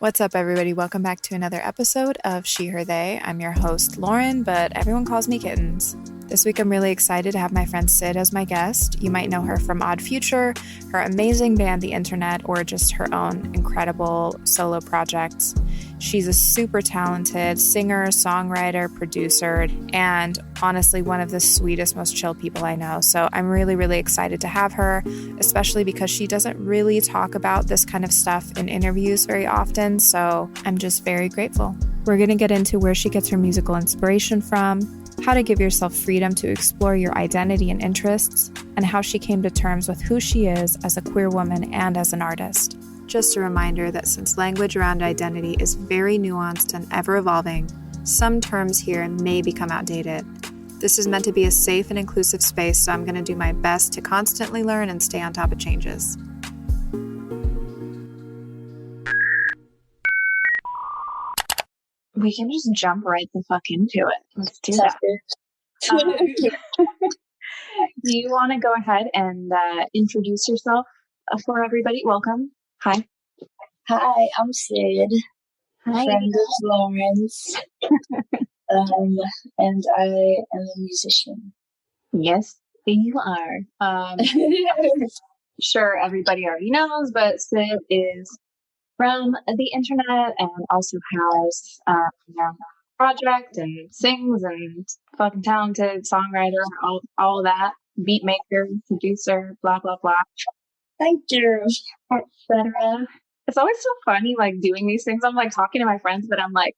What's up, everybody? Welcome back to another episode of She, Her, They. I'm your host, Lauren, but everyone calls me Kittens. This week, I'm really excited to have my friend Syd as my guest. You might know her from Odd Future, her amazing band, The Internet, or just her own incredible solo projects. She's a super talented singer, songwriter, producer, and honestly, one of the sweetest, most chill people I know. So I'm really, really excited to have her, especially because she doesn't really talk about this kind of stuff in interviews very often. So I'm just very grateful. We're going to get into where she gets her musical inspiration from, how to give yourself freedom to explore your identity and interests, and how she came to terms with who she is as a queer woman and as an artist. Just a reminder that since language around identity is very nuanced and ever-evolving, some terms here may become outdated. This is meant to be a safe and inclusive space, so I'm going to do my best to constantly learn and stay on top of changes. We can just jump right the fuck into it. Let's do that. Do you want to go ahead and introduce yourself for everybody? Welcome. Hi. Hi, I'm Syd. Hi. Friend of Lauren's. And I am a musician. Yes, you are. Sure, everybody already knows, but Syd is from The Internet and also has a project and sings and fucking talented songwriter, all that, beat maker, producer, blah, blah, blah. Thank you. Etc. It's always so funny, like, doing these things. I'm, like, talking to my friends, but I'm, like,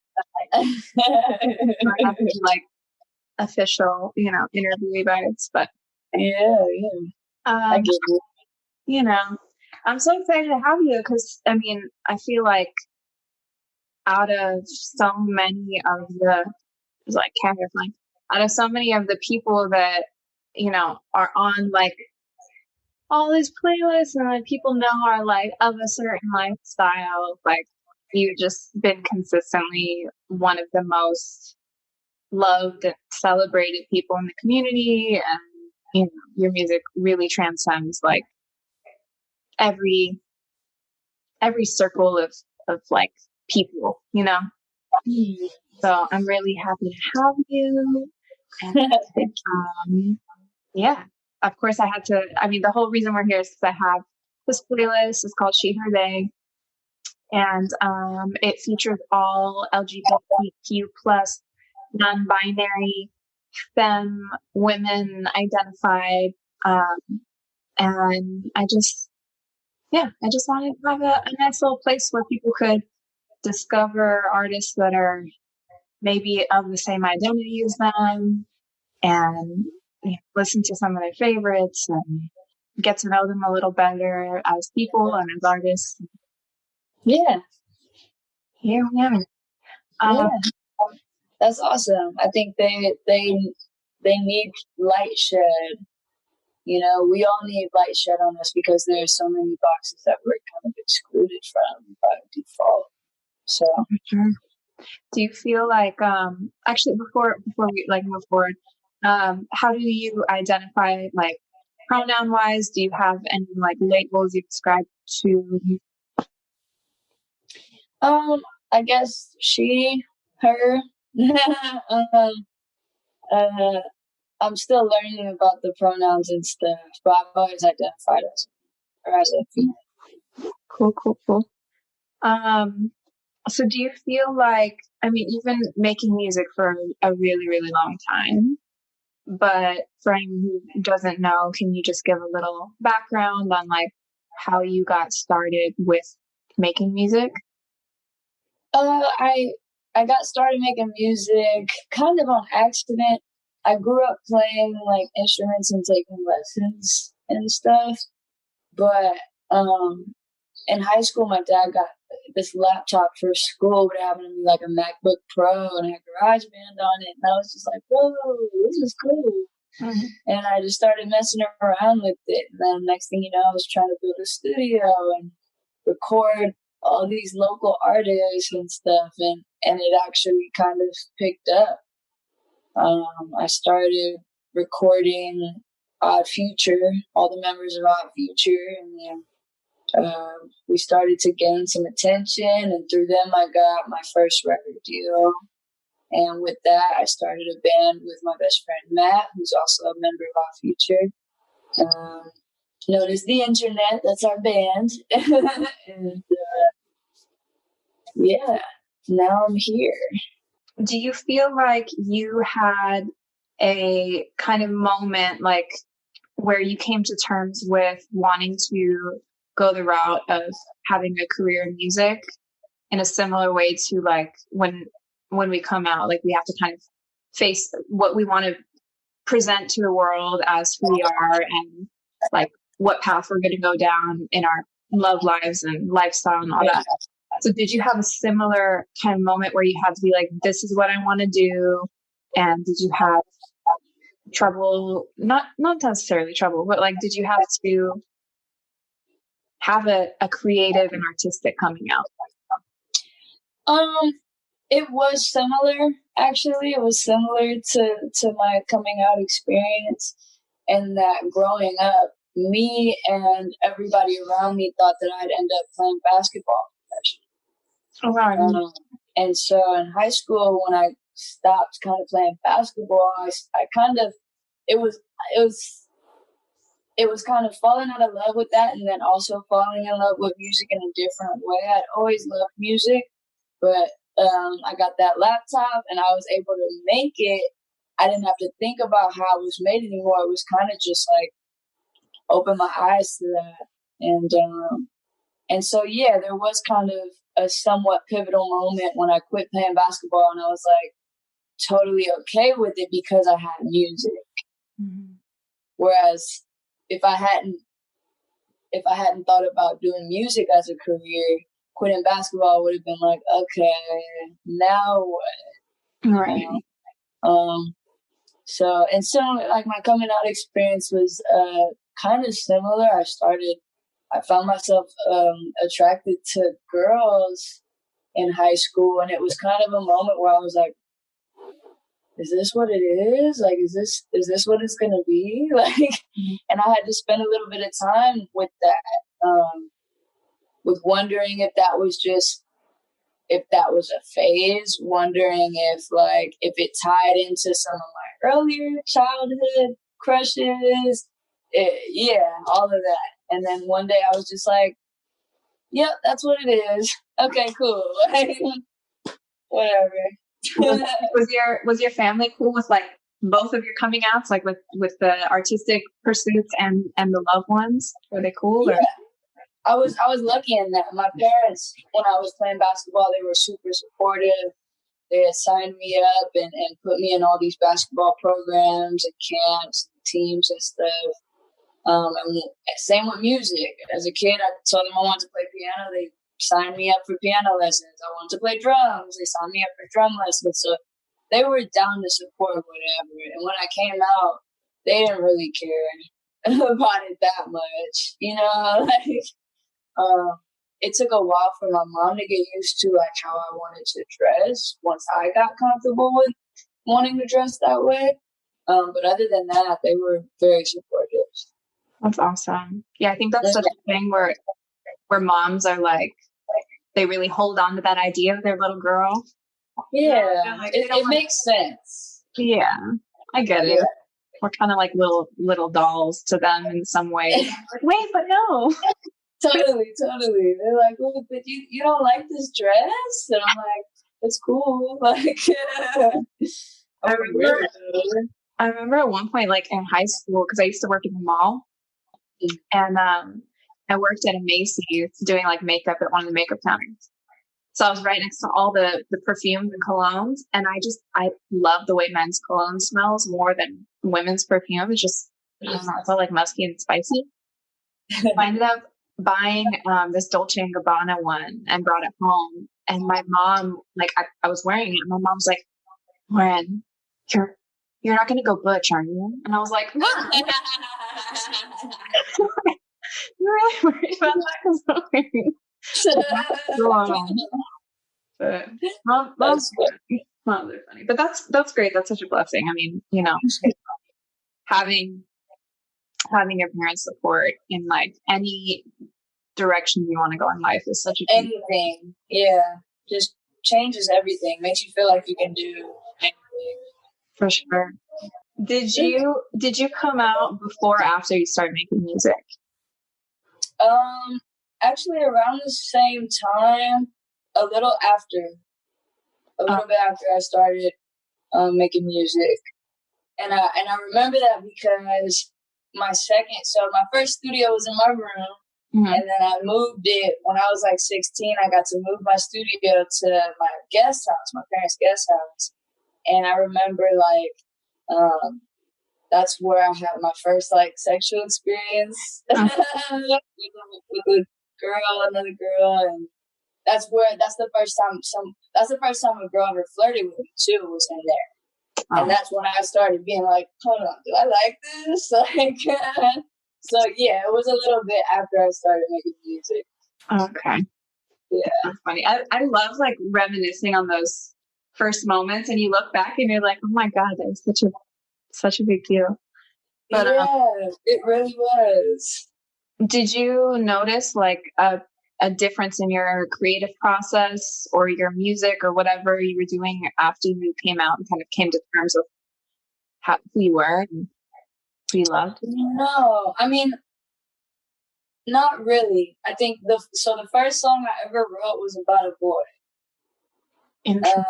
having, like, official, interview vibes, but yeah. I get it. I'm so excited to have you because, I feel like out of so many of the, out of so many of the people that, are on, like, all these playlists and like people know are like of a certain lifestyle, like you've just been consistently one of the most loved and celebrated people in the community, and your music really transcends like every circle of like people, so I'm really happy to have you. And yeah, of course I had to, the whole reason we're here is because I have this playlist. It's called She, Her, They, and it features all LGBTQ plus non-binary femme women identified, and I just wanted to have a nice little place where people could discover artists that are maybe of the same identity as them, and listen to some of their favorites and get to know them a little better as people and as artists. Yeah. Here we are. Yeah. That's awesome. I think they need light shed. We all need light shed on us because there are so many boxes that we're kind of excluded from by default. So do you feel like actually before we like move forward, how do you identify, like, pronoun wise? Do you have any like labels you describe to? I guess she, her. I'm still learning about the pronouns and stuff, but I've always identified as a female. Cool. So do you feel like, you've been making music for a really, really long time, but for anyone who doesn't know, can you just give a little background on like how you got started with making music? I got started making music kind of on accident. I grew up playing like instruments and taking lessons and stuff, but in high school my dad got this laptop for school, but it happened to be like a MacBook Pro and it had GarageBand on it, and I was just like, whoa, this is cool. Mm-hmm. And I just started messing around with it, and then next thing you know, I was trying to build a studio and record all these local artists and stuff, and it actually kind of picked up. I started recording Odd Future, all the members of Odd Future, and then we started to gain some attention, and through them I got my first record deal. And with that, I started a band with my best friend Matt, who's also a member of Odd Future, known as The Internet. That's our band. And yeah, now I'm here. Do you feel like you had a kind of moment like where you came to terms with wanting to go the route of having a career in music in a similar way to like when we come out, like we have to kind of face what we want to present to the world as who we are and like what path we're going to go down in our love lives and lifestyle and all that. So did you have a similar kind of moment where you had to be like, this is what I want to do? And did you have trouble, not necessarily trouble, but like, did you have to have a creative and artistic coming out? It was similar, actually. It was similar to my coming out experience, and that growing up, me and everybody around me thought that I'd end up playing basketball professionally. Oh, wow. And so in high school, when I stopped kind of playing basketball, I kind of, it was kind of falling out of love with that, and then also falling in love with music in a different way. I'd always loved music, but I got that laptop and I was able to make it. I didn't have to think about how it was made anymore. It was kind of just like open my eyes to that. And so, yeah, there was kind of a somewhat pivotal moment when I quit playing basketball, and I was like totally okay with it because I had music. Mm-hmm. Whereas if I hadn't thought about doing music as a career, quitting basketball would have been like, okay, now what? Right. So like my coming out experience was kind of similar. I found myself attracted to girls in high school, and it was kind of a moment where I was like, is this what it is? Like, is this what it's gonna be? Like, and I had to spend a little bit of time with that, with wondering if that was a phase, wondering if it tied into some of my earlier childhood crushes, all of that. And then one day I was just like, yep, that's what it is. Okay, cool. Whatever. Was your family cool with like both of your coming outs, like with the artistic pursuits and the loved ones? Were they cool? Yeah. I was lucky in that. My parents, when I was playing basketball, they were super supportive. They had signed me up and put me in all these basketball programs and camps and teams and stuff. And same with music. As a kid, I told them I wanted to play piano. They signed me up for piano lessons. I wanted to play drums. They signed me up for drum lessons. So they were down to support whatever. And when I came out, they didn't really care about it that much. You know, it took a while for my mom to get used to like how I wanted to dress once I got comfortable with wanting to dress that way. But other than that, they were very supportive. That's awesome. Yeah, I think that's such a thing where moms are like, they really hold on to that idea of their little girl. Yeah, like, it makes sense. Yeah, I get it. We're kind of like little dolls to them in some ways. Like, wait, but no. Totally. They're like, well, but you don't like this dress? And I'm like, it's cool. Like, I remember at one point, like in high school, because I used to work in the mall, and I worked at a Macy's doing like makeup at one of the makeup counters. So I was right next to all the perfumes and colognes, and I love the way men's cologne smells more than women's perfume. It's just, I don't know, it felt like musky and spicy. I ended up buying this Dolce & Gabbana one and brought it home. And my mom, like, I was wearing it. And my mom's like, Lauren, you're not going to go butch, are you? And I was like, Mom. You're really worried about that because I'm wearing but moms are funny. But that's great. That's such a blessing. I mean, you know, having your parents' support in like any direction you want to go in life is such a anything. Yeah. Just changes everything. Makes you feel like you can do anything. For sure. Did you come out before or after you started making music? Actually around the same time, a little bit after I started making music. And I remember that because my first studio was in my room. Mm-hmm. And then I moved it when I was like 16. I got to move my studio to my guest house, my parents' guest house. And I remember that's where I had my first like sexual experience with another girl, and that's the first time a girl ever flirted with me too, was in there. And that's when I started being like, hold on, do I like this? Like, so yeah, it was a little bit after I started making music. Okay. Yeah. That's funny. I love like reminiscing on those first moments, and you look back and you're like, oh my God, that was such a big deal. But, yeah, it really was. Did you notice like a difference in your creative process or your music or whatever you were doing after you came out and kind of came to terms with who you were and who you loved? No, I mean, not really. I think the first song I ever wrote was about a boy. And then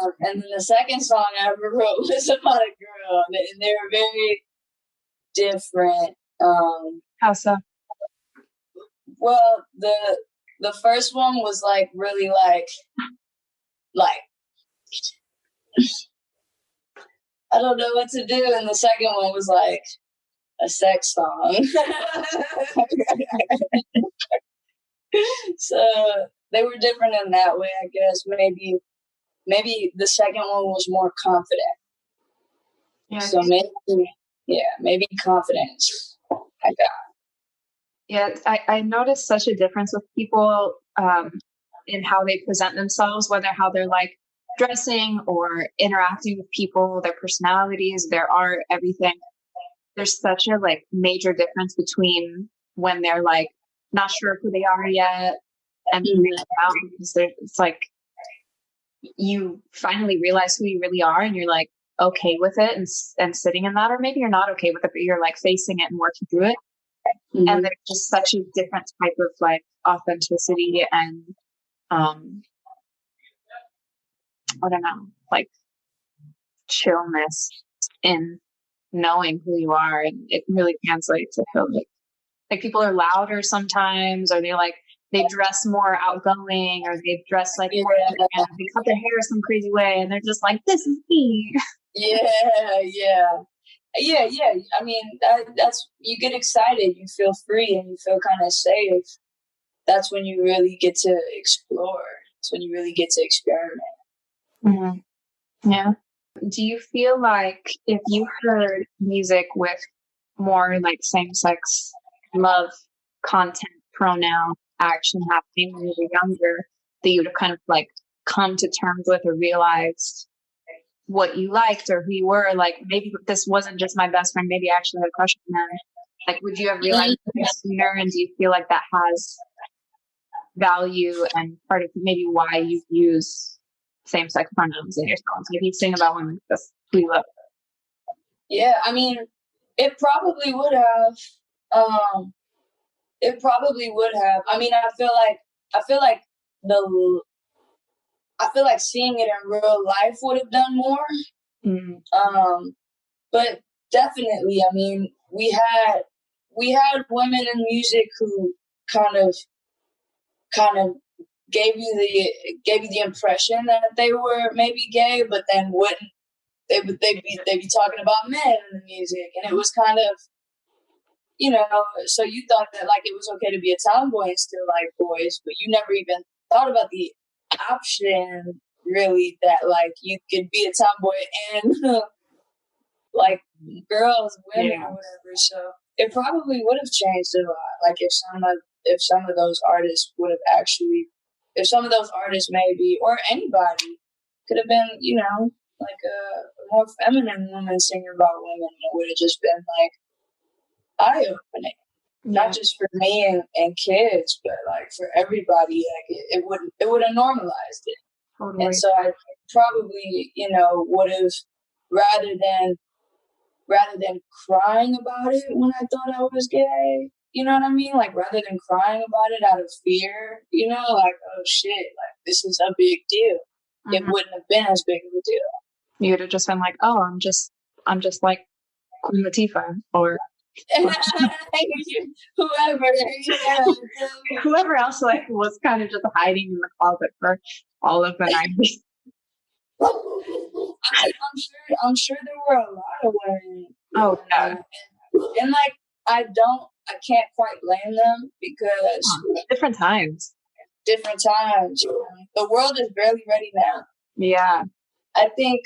the second song I ever wrote was about a girl, and they were very different. How so? Well, the first one was like really like I don't know what to do, and the second one was like a sex song. So they were different in that way, I guess. Maybe the second one was more confident. Yeah. So maybe confidence. I got. Yeah, I noticed such a difference with people in how they present themselves, whether how they're like dressing or interacting with people, their personalities, their art, everything. There's such a like major difference between when they're like not sure who they are yet and figuring it out, because it's like you finally realize who you really are and you're like okay with it and sitting in that, or maybe you're not okay with it, but you're like facing it and working through it. Mm-hmm. And there's just such a different type of like authenticity and I don't know, like chillness in knowing who you are, and it really translates. I feel like people are louder sometimes, or they dress more outgoing, or they dress like more, and they cut their hair some crazy way, and they're just like, this is me. Yeah. I mean, that's, you get excited, you feel free, and you feel kind of safe. That's when you really get to explore. That's when you really get to experiment. Mm-hmm. Yeah. Do you feel like if you heard music with more like same-sex love content, pronoun, action happening when you were younger, that you would have kind of like come to terms with or realized what you liked or who you were? Like, maybe this wasn't just my best friend, maybe I actually had a crush on them. Like, would you have realized it sooner? And do you feel like that has value and part of maybe why you use same-sex pronouns in your songs? Like, you sing about women because we love. Yeah, I mean, it probably would have. It probably would have. I mean, I feel like seeing it in real life would have done more. Mm-hmm. But definitely, I mean, we had women in music who kind of gave you the impression that they were maybe gay, but then wouldn't. They'd be talking about men in the music, and it was kind of, you know, so you thought that like it was okay to be a tomboy and still like boys, but you never even thought about the option really that like you could be a tomboy and like girls, women, or whatever. So it probably would have changed a lot. Like if some of those artists would have actually, if some of those artists maybe, or anybody could have been, you know, like a more feminine woman singing about women, it would have just been like eye-opening. not just for me and kids, but like for everybody. Like it would have normalized it. Totally. And so I probably, you know, would have rather than crying about it when I thought I was gay, you know what I mean? Like rather than crying about it out of fear, you know, like, oh shit, like this is a big deal. Mm-hmm. It wouldn't have been as big of a deal. You would have just been like, oh, I'm just like Queen Latifah or whoever else like was kind of just hiding in the closet for all of the 90s. I'm sure there were a lot of women. Oh yeah. And like I can't quite blame them because different times. You know? The world is barely ready now. Yeah. I think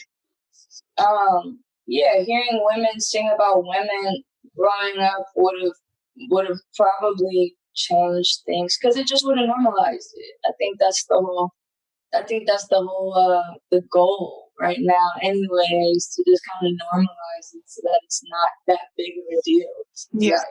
hearing women sing about women growing up would have probably changed things because it just would have normalized it. I think that's the whole the goal right now anyways, to just kind of normalize it so that it's not that big of a deal. Yeah.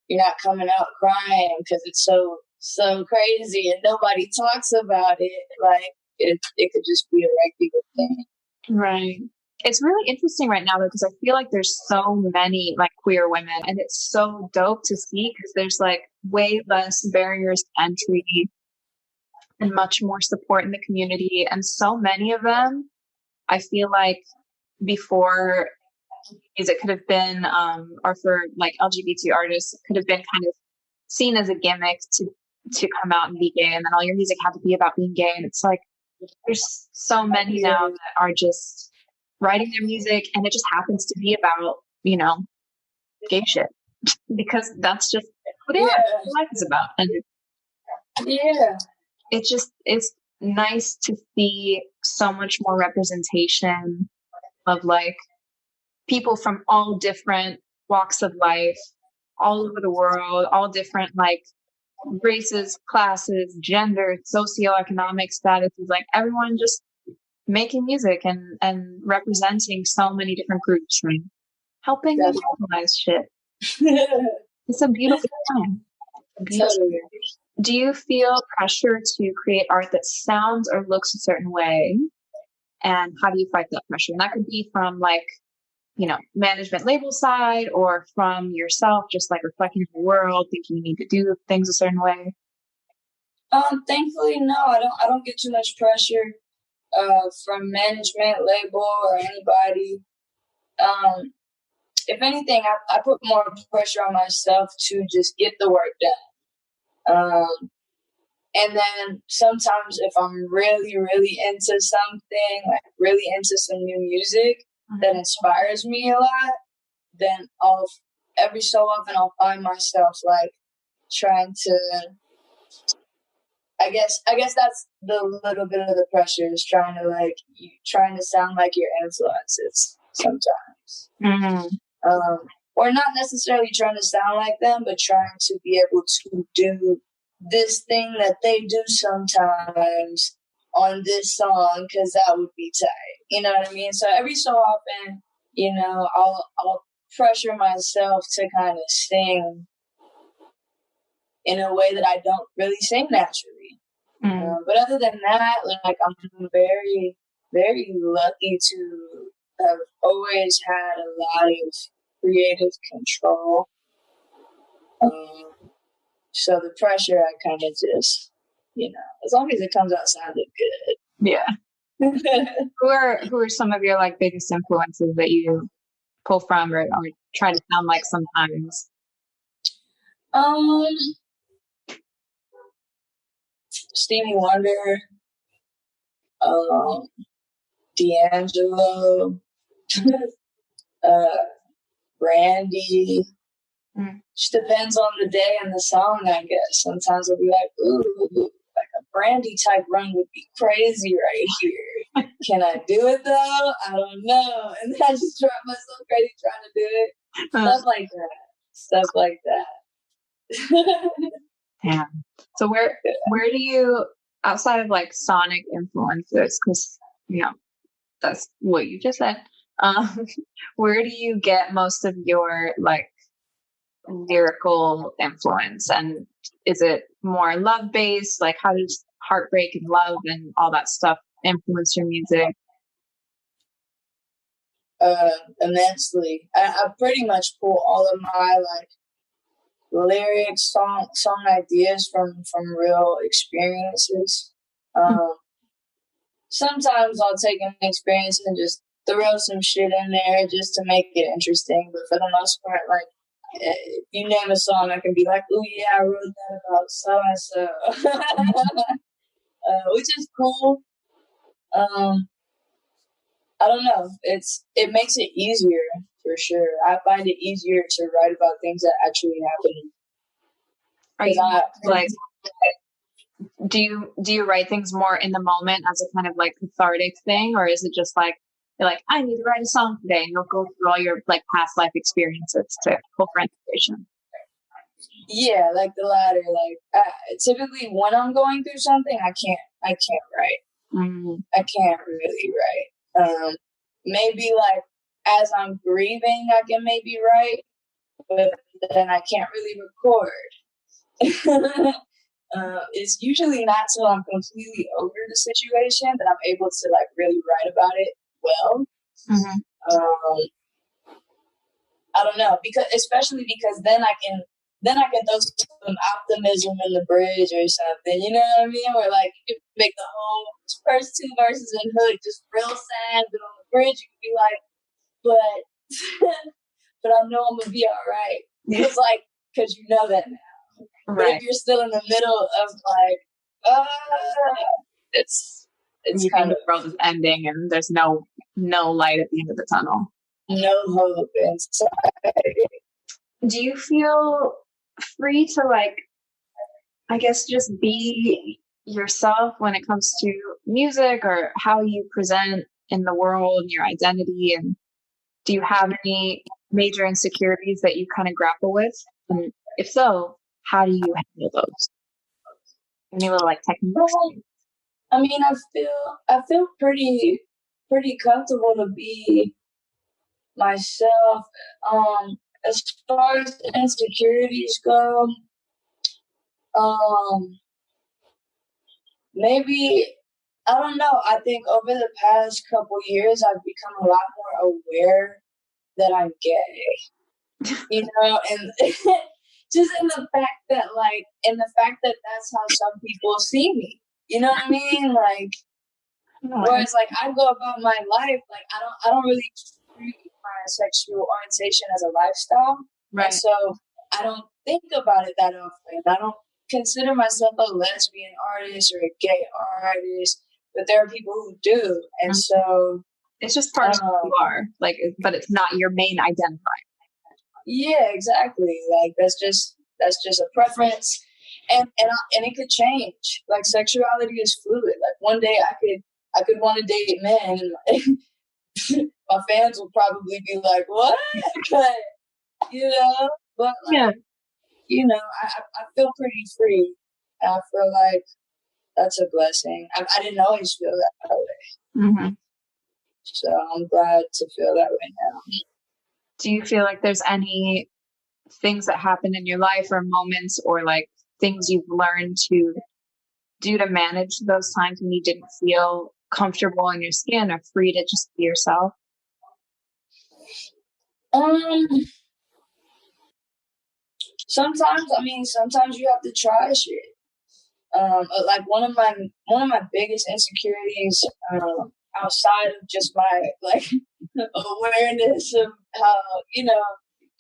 You're not coming out crying because it's so crazy and nobody talks about it. Like it could just be a regular thing. Right. It's really interesting right now because I feel like there's so many like queer women and it's so dope to see because there's like way less barriers to entry and much more support in the community. And so many of them, I feel like before music could have been, or for like LGBT artists, it could have been kind of seen as a gimmick to come out and be gay. And then all your music had to be about being gay. And it's like, there's so many now that are just writing their music and it just happens to be about, you know, gay shit because that's just what their life is about. And it's nice to see so much more representation of like people from all different walks of life, all over the world, all different like races, classes, gender, socioeconomic statuses, like everyone just making music and representing so many different groups and helping them normalize shit. It's a beautiful time. Do you feel pressure to create art that sounds or looks a certain way? And how do you fight that pressure? And that could be from like, you know, management label side or from yourself, just like reflecting the world, thinking you need to do things a certain way. Thankfully, no, I don't get too much pressure from management, label, or anybody. If anything, I put more pressure on myself to just get the work done. And then sometimes if I'm really, really into something, like really into some new music that inspires me a lot, then every so often I'll find myself like trying to, I guess that's the little bit of the pressure is trying to sound like your influences sometimes. Mm-hmm. Or not necessarily trying to sound like them, but trying to be able to do this thing that they do sometimes on this song because that would be tight. You know what I mean? So every so often, you know, I'll pressure myself to kind of sing in a way that I don't really sing naturally. But other than that, like I'm very, very lucky to have always had a lot of creative control. So the pressure, I kind of just, you know, as long as it comes out sounding good. Yeah. Who are some of your like biggest influences that you pull from or try to sound like sometimes? Stevie Wonder, D'Angelo, Brandy. Just depends on the day and the song, I guess. Sometimes I'll be like, ooh, like a Brandy type run would be crazy right here. Can I do it though? I don't know. And then I just drive myself crazy trying to do it. Stuff like that. Yeah. So where do you, outside of like sonic influences, because you know that's what you just said, where do you get most of your like lyrical influence? And is it more love based? Like, how does heartbreak and love and all that stuff influence your music? Immensely. I pretty much pull all of my like lyrics, song ideas from real experiences. Sometimes I'll take an experience and just throw some shit in there just to make it interesting. But for the most part, like, if you name a song, I can be like, "Oh yeah, I wrote that about so and so," which is cool. I don't know. It makes it easier for sure. I find it easier to write about things that actually happen. Are you like? Do you write things more in the moment as a kind of like cathartic thing, or is it just like you're like, I need to write a song today, and you'll go through all your like past life experiences to pull for inspiration? Yeah, like the latter. Like typically when I'm going through something, I can't write. Mm-hmm. I can't really write. Maybe like as I'm grieving, I can maybe write, but then I can't really record. It's usually not till I'm completely over the situation that I'm able to like really write about it well. Mm-hmm. I don't know, especially because then I can throw some optimism in the bridge or something. You know what I mean? Where like you can make the whole first two verses in hook just real sad, but on the bridge you can be like, but but I know I'm gonna be all right. It's like because you know that now. Right. But if you're still in the middle of like, it's you kind think the world is ending and there's no light at the end of the tunnel. No hope inside. Do you feel free to like, I guess, just be yourself when it comes to music or how you present in the world, your identity? And do you have any major insecurities that you kind of grapple with? And if so, how do you handle those? Any little like techniques? I mean, I feel pretty comfortable to be myself. As far as insecurities go, maybe I don't know. I think over the past couple years, I've become a lot more aware that I'm gay. You know, and just in the fact that that's how some people see me. You know what I mean? Like, whereas like I go about my life, like I don't really treat my sexual orientation as a lifestyle. Right. And so I don't think about it that often. I don't consider myself a lesbian artist or a gay artist, but there are people who do. And so it's just part of who you are, like, but it's not your main identifier. Yeah, exactly. Like that's just a preference, and it could change. Like sexuality is fluid. Like one day I could want to date men, and my fans will probably be like, "What?" But but like, I feel pretty free. And I feel like that's a blessing. I didn't always feel that way, mm-hmm. So I'm glad to feel that way now. Do you feel like there's any things that happen in your life or moments or like things you've learned to do to manage those times when you didn't feel comfortable in your skin or free to just be yourself? Sometimes you have to try shit. Like one of my biggest insecurities, outside of just my like awareness of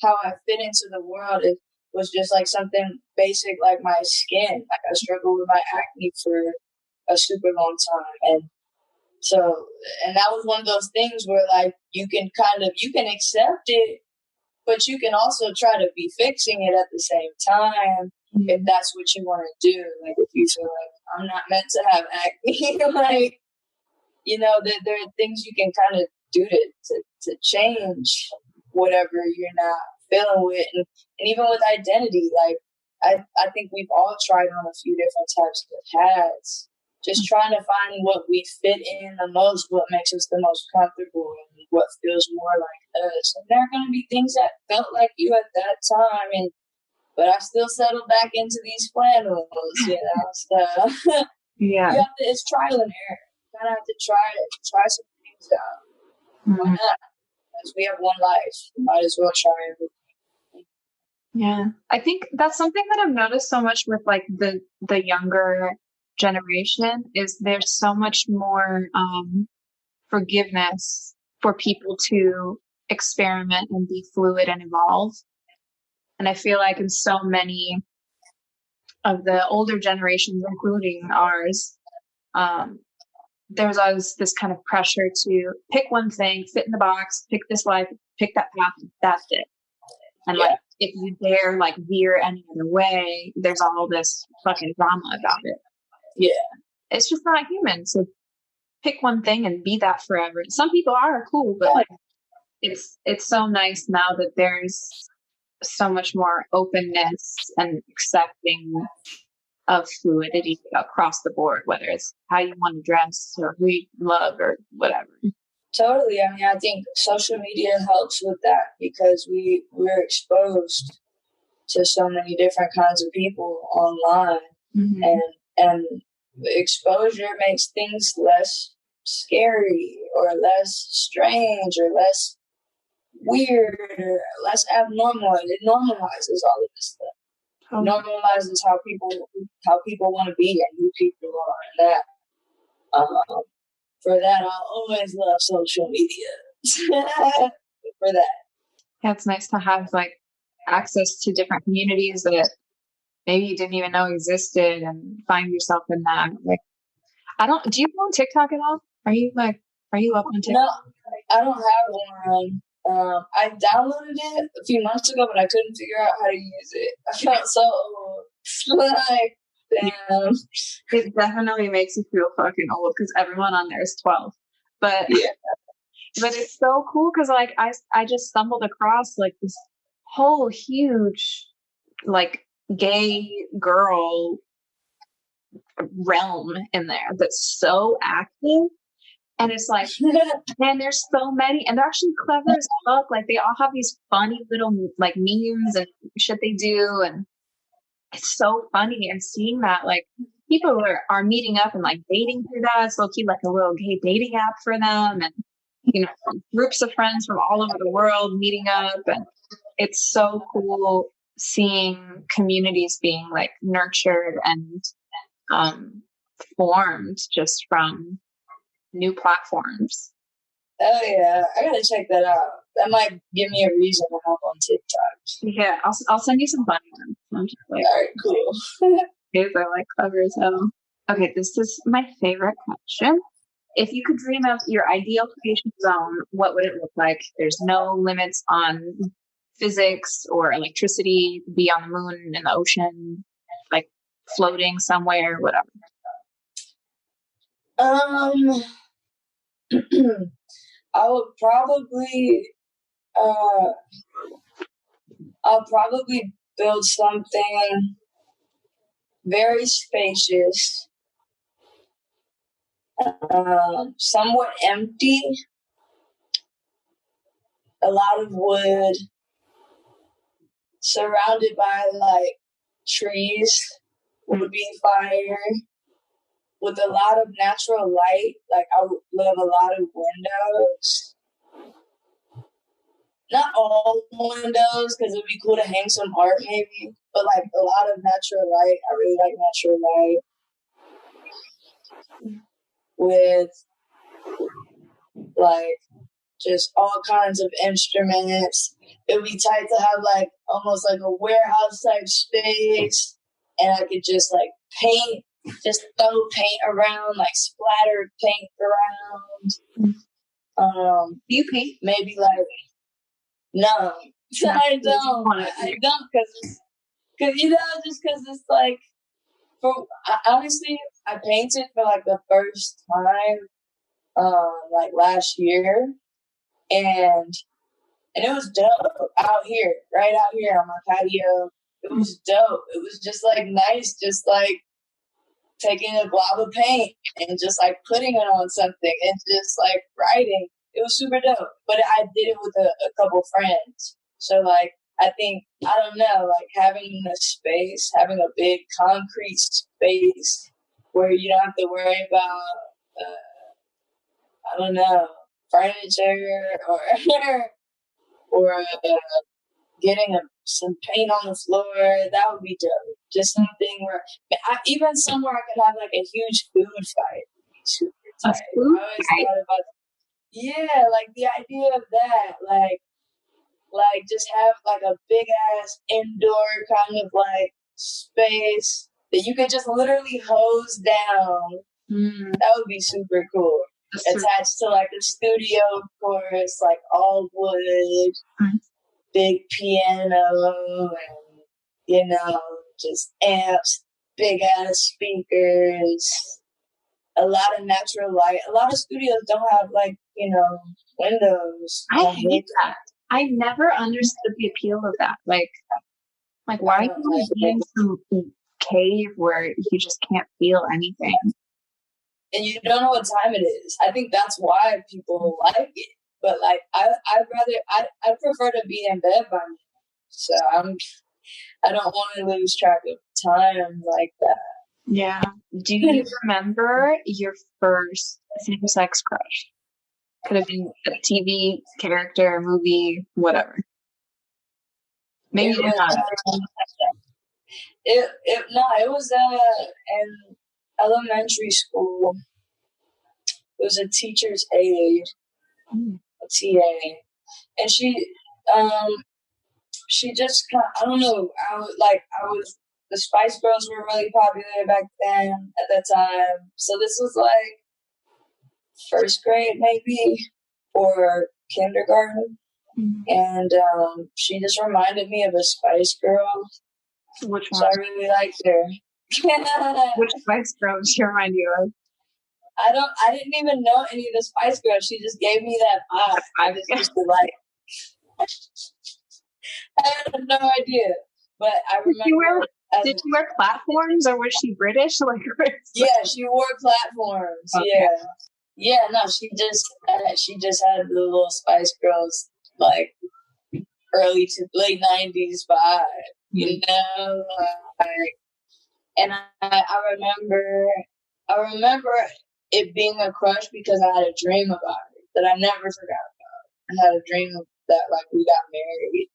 how I fit into the world, it was just like something basic like my skin. Like I struggled with my acne for a super long time, and that was one of those things where like you can accept it, but you can also try to be fixing it at the same time. Mm-hmm. If that's what you want to do. Like if you feel like I'm not meant to have acne, like there are things you can kind of do to change whatever you're not feeling with, and even with identity, like I think we've all tried on a few different types of hats, just trying to find what we fit in the most, what makes us the most comfortable, and what feels more like us. And there are going to be things that felt like you at that time, but I still settled back into these flannels, So Yeah. it's trial and error. You kind of have to try some things out. Mm-hmm. Why not? Because we have one life. Might as well try everything. Yeah. I think that's something that I've noticed so much with like the younger generation is there's so much more forgiveness for people to experiment and be fluid and evolve. And I feel like in so many of the older generations, including ours, there's always this kind of pressure to pick one thing, fit in the box, pick this life, pick that path, that's it. And like, if you dare like veer any other way, there's all this fucking drama about it. Yeah. It's just not human. So pick one thing and be that forever. Some people are cool, but like, it's so nice now that there's so much more openness and accepting of fluidity across the board, whether it's how you want to dress or who you love or whatever. Totally. I mean, I think social media helps with that because we're exposed to so many different kinds of people online, and the exposure makes things less scary or less strange or less weird or less abnormal. It normalizes all of this stuff. Normalizes how people want to be and who people are, and that. For that, I'll always love social media. For that. Yeah, it's nice to have like access to different communities that maybe you didn't even know existed and find yourself in that. Like, do you go on TikTok at all? Are you up on TikTok? No, I don't have one. I downloaded it a few months ago, but I couldn't figure out how to use it. I felt so old. Like, damn. It definitely makes you feel fucking old because everyone on there is 12. But but it's so cool because like I just stumbled across like this whole huge like gay girl realm in there that's so active. And it's like, man, there's so many, and they're actually clever as fuck. Like, they all have these funny little, like, memes and shit they do, and it's so funny. And seeing that, like, people are meeting up and, like, dating through that. So they'll keep, like, a little gay dating app for them, and, you know, groups of friends from all over the world meeting up, and it's so cool seeing communities being, like, nurtured and formed just from new platforms. Oh yeah, I gotta check that out. That might give me a reason to hop on TikTok. Yeah, I'll send you some funny ones. I'm just like, all right, cool. These are like clever as hell. Okay, this is my favorite question. If you could dream of your ideal creation zone, what would it look like? There's no limits on physics or electricity. Be on the moon, in the ocean, like floating somewhere, whatever. I would probably, I'll probably build something very spacious, somewhat empty, a lot of wood, surrounded by like trees would be fire, with a lot of natural light. Like, I would love a lot of windows. Not all windows, because it would be cool to hang some art maybe, but like a lot of natural light. I really like natural light. With like just all kinds of instruments. It would be tight to have like almost like a warehouse type space, and I could just like paint, just throw paint around, like splatter paint around. Do you paint? Maybe like, no, I don't, because you know, just because it's like, honestly, I painted for like the first time, like last year, and it was dope out here, right out here on my patio. It was dope. It was just like nice, just like taking a blob of paint and just like putting it on something and just like writing. It was super dope. But I did it with a couple friends. So, like, I think, I don't know, like, having a space, having a big concrete space where you don't have to worry about, I don't know, furniture or or getting some paint on the floor, that would be dope. Just something where, even somewhere I could have like a huge food fight. Super tight. I always thought about, yeah, like the idea of that, like just have like a big ass indoor kind of like space that you could just literally hose down. That would be super cool. Attached to like a studio, of course, like all wood, big piano, and just amps, big ass speakers, a lot of natural light. A lot of studios don't have like windows. I hate that. I never understood the appeal of that. Like why are you be in some cave where you just can't feel anything? And you don't know what time it is. I think that's why people like it. But like, I'd prefer to be in bed by now. So I don't want to lose track of time like that. Yeah. Do you remember your first same-sex crush? Could have been a TV character, movie, whatever. Maybe you not. It was in elementary school. It was a teacher's aide, a TA, and she just I don't know. The Spice Girls were really popular back then at that time. So this was like first grade maybe or kindergarten. And she just reminded me of a Spice Girl. Which one? So I really liked her. Which Spice Girl did she remind you of? I didn't even know any of the Spice Girls. She just gave me that vibe. I just used to like. I had no idea, but I remember. Did she wear platforms, or was she British? Yeah, she wore platforms. Okay. Yeah. No, she just had the little Spice Girls like early to late 90s vibe, and I remember it being a crush because I had a dream about it that I never forgot about. I had a dream that like we got married.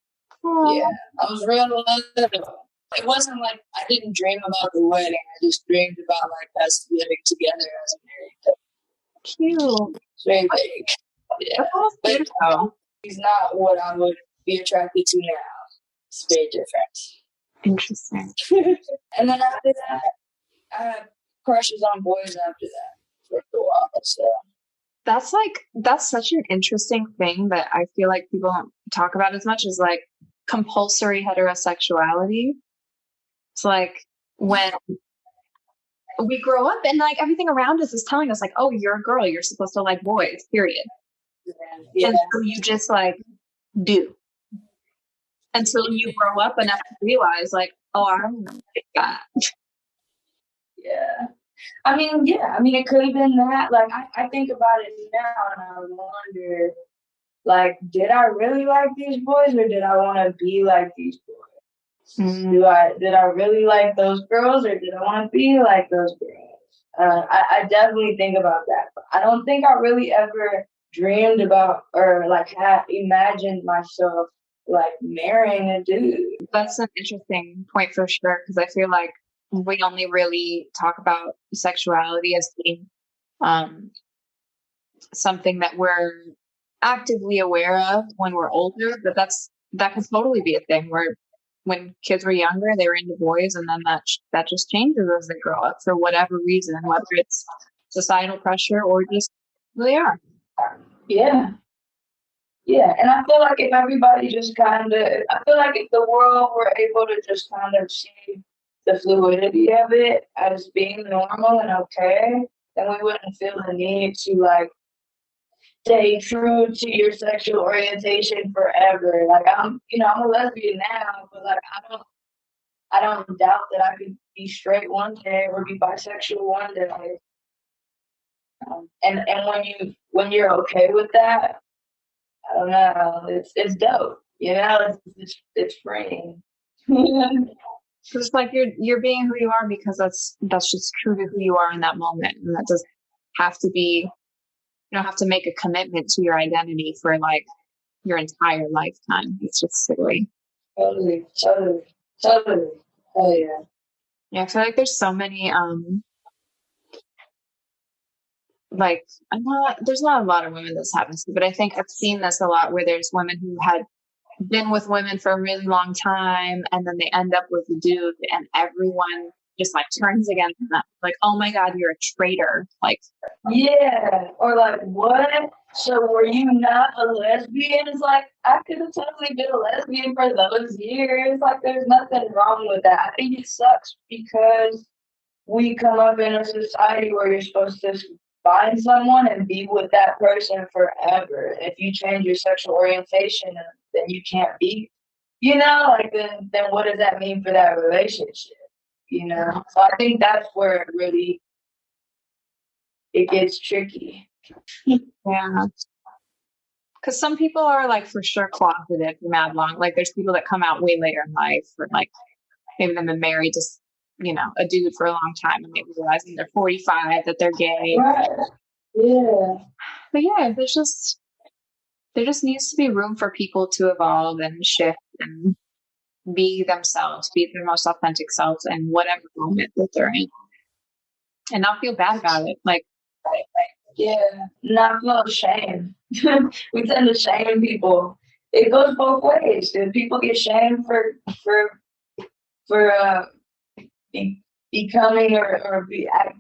Aww. Yeah, I was real little. It wasn't like I didn't dream about the wedding. I just dreamed about like us living together as a married couple. Cute. It's very big. Yeah, but he's not what I would be attracted to now. It's very different. Interesting. And then after that, I had crushes on boys after that for a while. So that's such an interesting thing that I feel like people don't talk about as much as like compulsory heterosexuality. It's like when we grow up and like everything around us is telling us like, oh, you're a girl, you're supposed to like boys, period. Yeah. And so you just like do until you grow up enough to realize like, oh, I don't like that. Yeah. I mean, it could have been that. Like, I think about it now and I wonder, like, did I really like these boys or did I want to be like these boys? Did I really like those girls or did I want to be like those girls? I definitely think about that. But I don't think I really ever dreamed about or like had imagined myself like marrying a dude. That's an interesting point for sure because I feel like we only really talk about sexuality as being something that we're actively aware of when we're older, but that could totally be a thing where when kids were younger, they were into boys, and then that just changes as they grow up for whatever reason, whether it's societal pressure or just who they are. Yeah. Yeah, and I feel like if everybody just I feel like if the world were able to just kind of see the fluidity of it as being normal and okay, then we wouldn't feel the need to like stay true to your sexual orientation forever. Like I'm a lesbian now, but like I don't doubt that I could be straight one day or be bisexual one day. And when you're okay with that, I don't know, it's dope. You know, it's freeing. Because it's like you're being who you are because that's just true to who you are in that moment, and that doesn't have to be. You don't have to make a commitment to your identity for like your entire lifetime. It's just silly. Totally. Oh yeah. Yeah, I feel like there's so many like there's not a lot of women this happens to, but I think I've seen this a lot where there's women who had been with women for a really long time and then they end up with a dude and everyone just like turns against them. Like, oh my God, you're a traitor. Like, yeah. Or like, what? So were you not a lesbian? It's like, I could have totally been a lesbian for those years. Like, there's nothing wrong with that. I think it sucks because we come up in a society where you're supposed to find someone and be with that person forever. If you change your sexual orientation, then you can't be, you know, like then what does that mean for that relationship? You know, so I think that's where it gets tricky. Yeah. Because some people are like for sure closeted for mad long. Like there's people that come out way later in life, or like maybe they've been married to, you know, a dude for a long time and they realize when they're 45 that they're gay. Right. Yeah. But yeah, there just needs to be room for people to evolve and shift and be themselves, be their most authentic selves in whatever moment that they're in. And not feel bad about it. Like, yeah, not feel shame. We tend to shame people. It goes both ways. If people get shamed for becoming or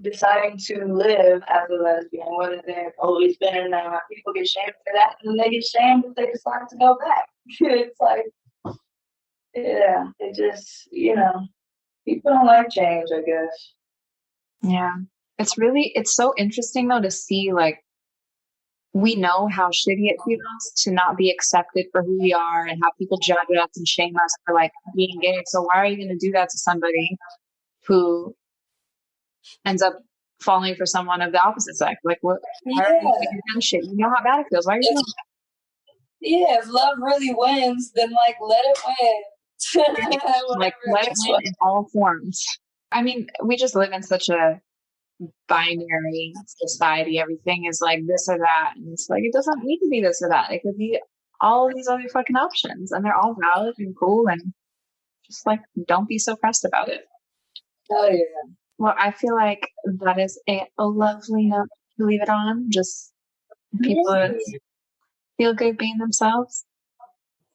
deciding to live as a lesbian, whether they've always been or not, people get shamed for that, and they get shamed if they decide to go back. It's like, yeah, it just, you know, people don't like change, I guess. yeah. It's so interesting though to see, like, we know how shitty it feels to not be accepted for who we are and how people judge us and shame us for like being gay. So why are you going to do that to somebody who ends up falling for someone of the opposite sex? Like, what? Why are you doing that shit? You know how bad it feels. Why are you doing that? Yeah, if love really wins, then like let it win. Like let it win in all forms. I mean, we just live in such a binary society. Everything is like this or that, and it's like it doesn't need to be this or that. It could be all of these other fucking options, and they're all valid and cool, and just like don't be so pressed about it. Oh yeah. Well, I feel like that is a lovely note to leave it on. Just people feel good being themselves.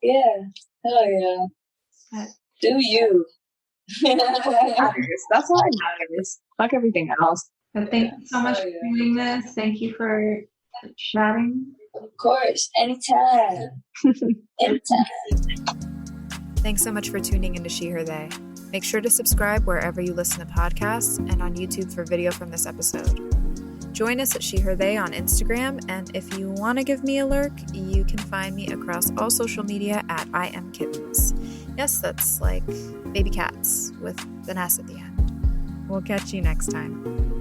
Yeah. Hell yeah. But do you? That's all that matters. Fuck everything else. But thank you so much for doing this. Thank you for chatting. Of course. Anytime. Anytime. Thanks so much for tuning into She, Her, They. Make sure to subscribe wherever you listen to podcasts and on YouTube for video from this episode. Join us at She, Her, They on Instagram, and if you want to give me a lurk, you can find me across all social media at I Am Kittens. Yes, that's like baby cats with an S at the end. We'll catch you next time.